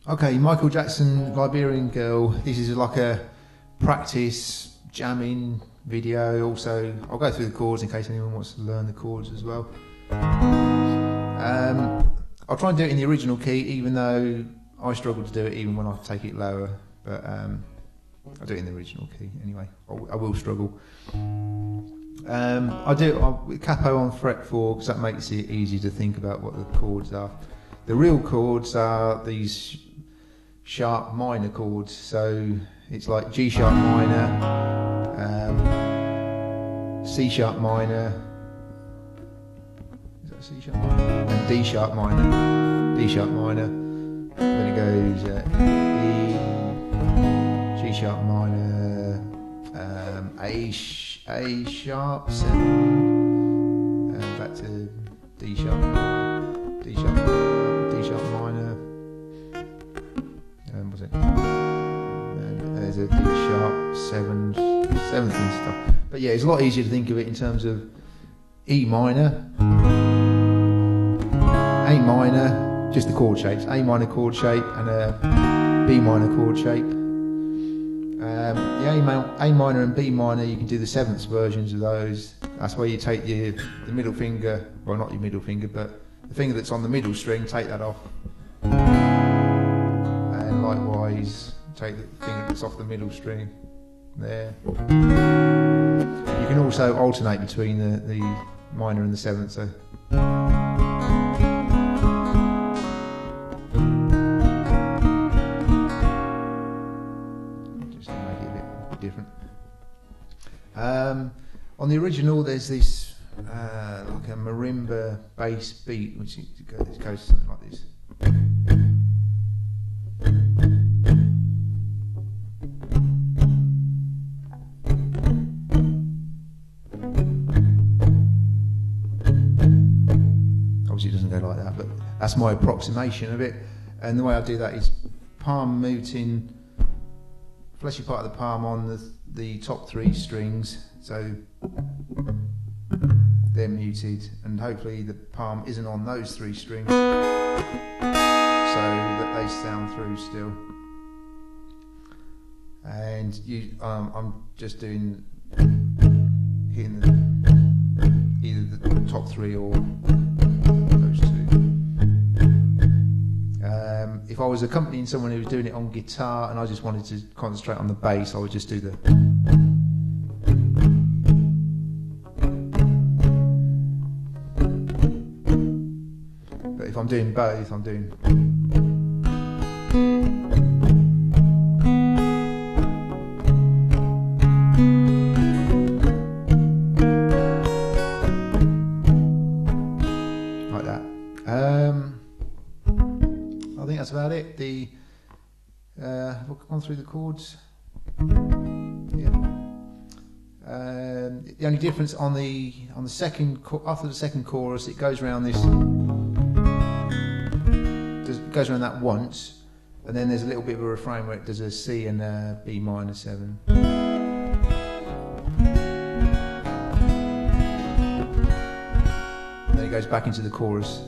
Okay, Michael Jackson Liberian Girl. This is like a practice jamming video. Also, I'll go through the chords in case anyone wants to learn the chords as well. I'll try and do it in the original key, even though I struggle to do it even when I take it lower. But I'll do it in the original key anyway. I will struggle. I do it with capo on fret 4 because that makes it easy to think about what the chords are. The real chords are these sharp minor chords, so it's like G sharp minor, C sharp minor, is that C sharp minor? And D sharp minor, then it goes E, G sharp minor, A sharp 7, and back to D sharp minor, D sharp minor. Was it? And there's a D sharp 7th and stuff. But yeah, it's a lot easier to think of it in terms of E minor, A minor, just the chord shapes, A minor chord shape and a B minor chord shape. The A minor and B minor, you can do the 7th versions of those. That's where you take the middle finger, well not your middle finger, but the finger that's on the middle string, take that off. Likewise, take the finger that's off the middle string there. You can also alternate between the minor and the 7th. So just to make it a bit different. On the original, there's this like a marimba bass beat, which goes something like this. Obviously it doesn't go like that, but that's my approximation of it. And the way I do that is palm muting, fleshy part of the palm on the top 3 strings, so they're muted, and hopefully the palm isn't on those 3 strings, so that they sound through still. And I'm just hitting either the top 3 or those 2. If I was accompanying someone who was doing it on guitar and I just wanted to concentrate on the bass, I would just do the. But if I'm doing both, I'm doing. Like that. I think that's about it. Have I gone through the chords? Yeah. The only difference on the second, after the second chorus, it goes around this. It goes around that once, and then there's a little bit of a refrain where it does a C and a B minor 7. And then it goes back into the chorus.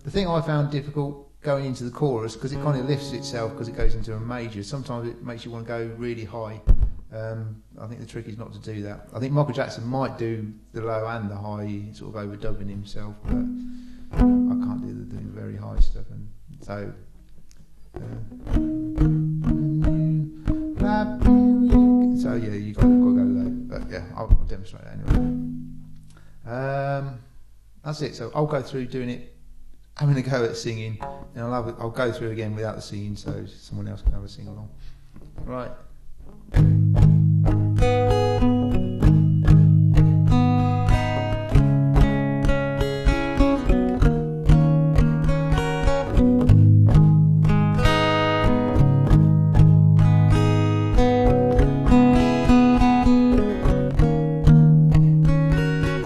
The thing I found difficult going into the chorus, because it kind of lifts itself because it goes into a major, sometimes it makes you want to go really high. I think the trick is not to do that. I think Michael Jackson might do the low and the high, sort of overdubbing himself, but I can't do the very high stuff. And so yeah, you've got to go low. But yeah, I'll demonstrate that anyway. That's it. So I'll go through doing it, having a go at singing, and I'll go through again without the singing, so someone else can have a sing along. Right.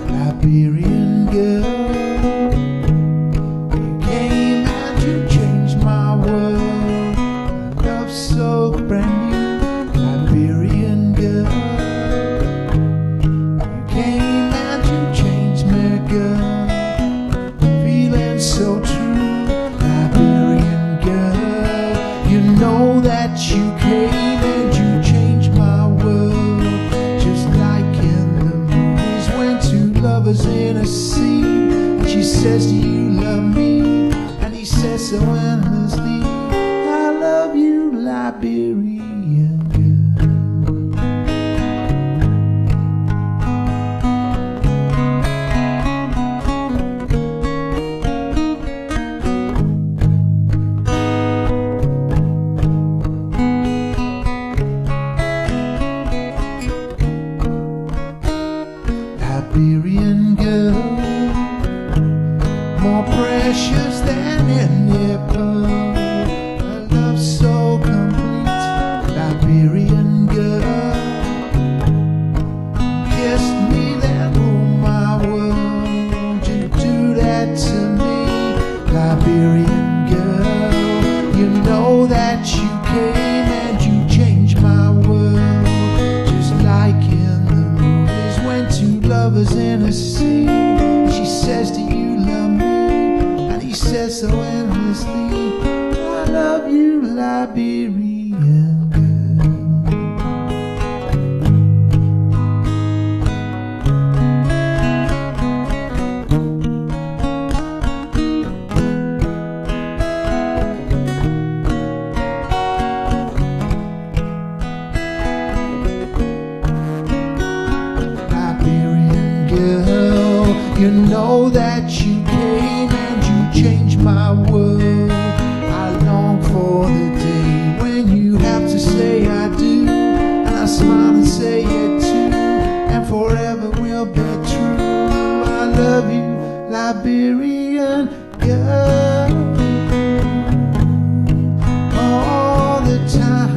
Liberian girl, you came and you changed my world. Love so brand new, Liberian it's so true. Liberian girl, you know that you came and you changed my world. Just like in the movies when two lovers in a scene, and she says, do you love me? And he says so endlessly, I love you, Liberian girl. Liberian girl, more precious than any pearl, a love so complete. Liberian girl, kissed me then, oh my world, won't you do that to me? Liberian girl, you know that you came and you changed my world. Just like in the movies when two lovers in a scene, she says, do you love me? And he says so endlessly, I love you, Liberian girl. Liberian girl, you know that you came and you changed my world. I long for the day when you have to say I do, and I smile and say it too, and forever we'll be true. I love you, Liberian girl, all the time.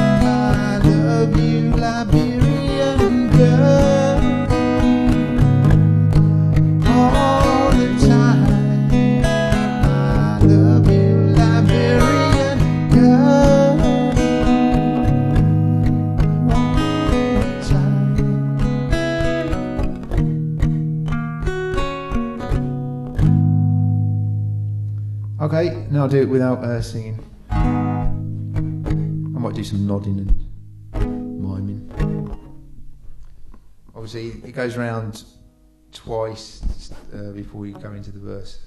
I love you, Liberian girl, all the time. I love you, Liberian girl, all the time. Okay, now I'll do it without singing. I might do some nodding and miming. Obviously, it goes round twice before we come into the verse.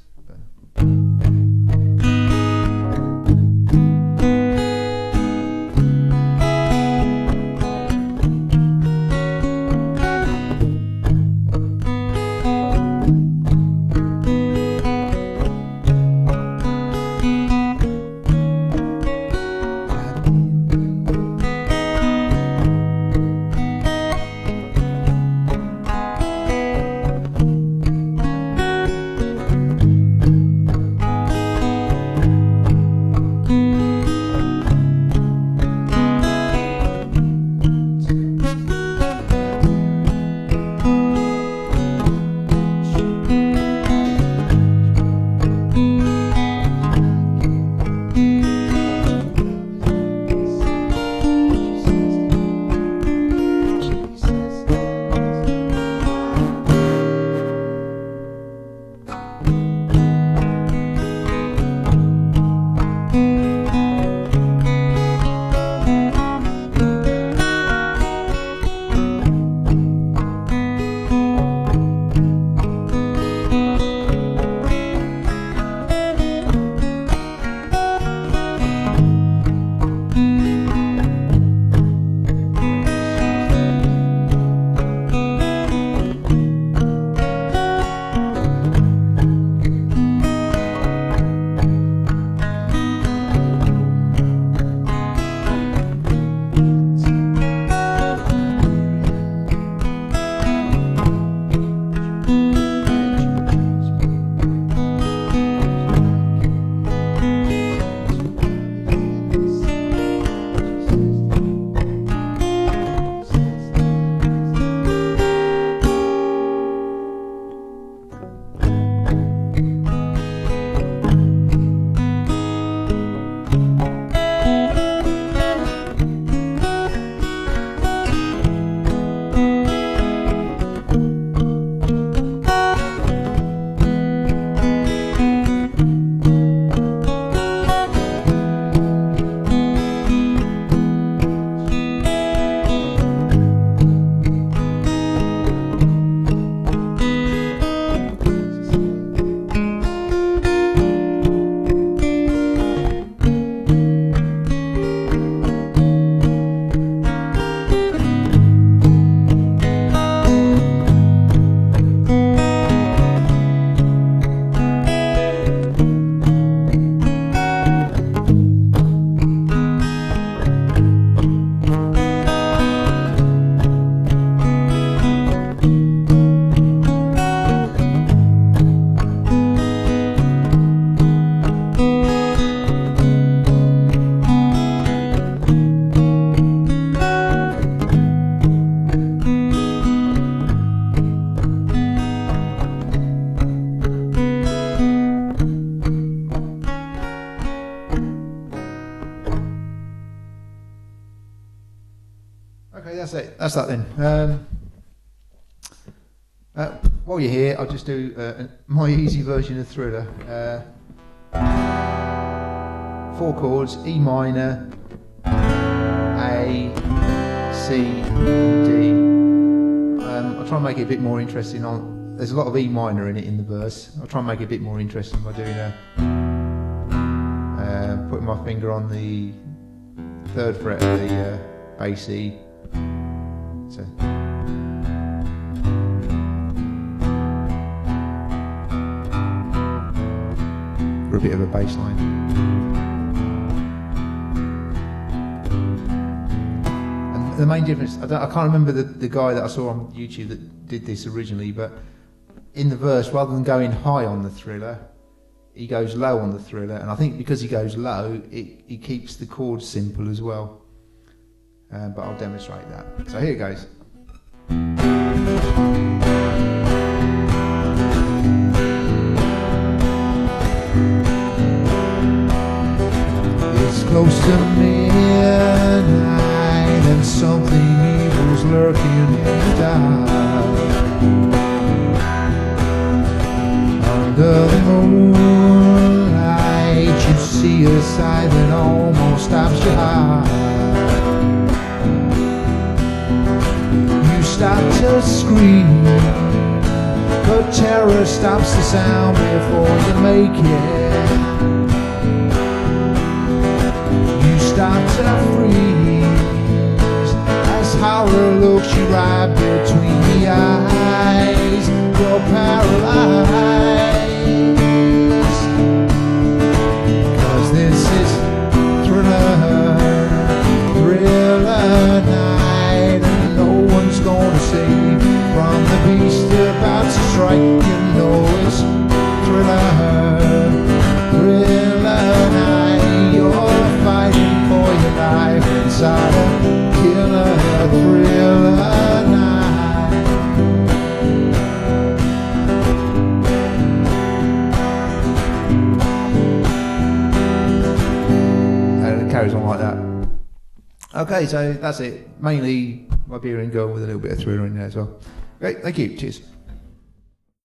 that's it. That's that then. While you're here, I'll just do my easy version of Thriller. 4 chords: E minor, A, C, and D. I'll try and make it a bit more interesting. There's a lot of E minor in it in the verse. I'll try and make it a bit more interesting by doing putting my finger on the 3rd fret of the bass E. So, for a bit of a bass line. And the main difference, I can't remember the guy that I saw on YouTube that did this originally, but in the verse, rather than going high on the Thriller, he goes low on the Thriller, and I think because he goes low, he keeps the chords simple as well. But I'll demonstrate that. So here it goes. It's close to midnight and something evil's lurking in the dark. Under the moonlight you see a sight that almost stops your heart. You start to scream, but terror stops the sound before you make it. You start to freeze as horror looks you right between the eyes. You're paralyzed, 'cause this is Thriller night, and no one's gonna save from the beast about to strike. You know it's Thriller night. You're fighting for your life inside a killer Thriller night. And it carries on like that. Okay, so that's it. Mainly Liberian Girl with a little bit of Thriller in there as well. Great, thank you. Cheers.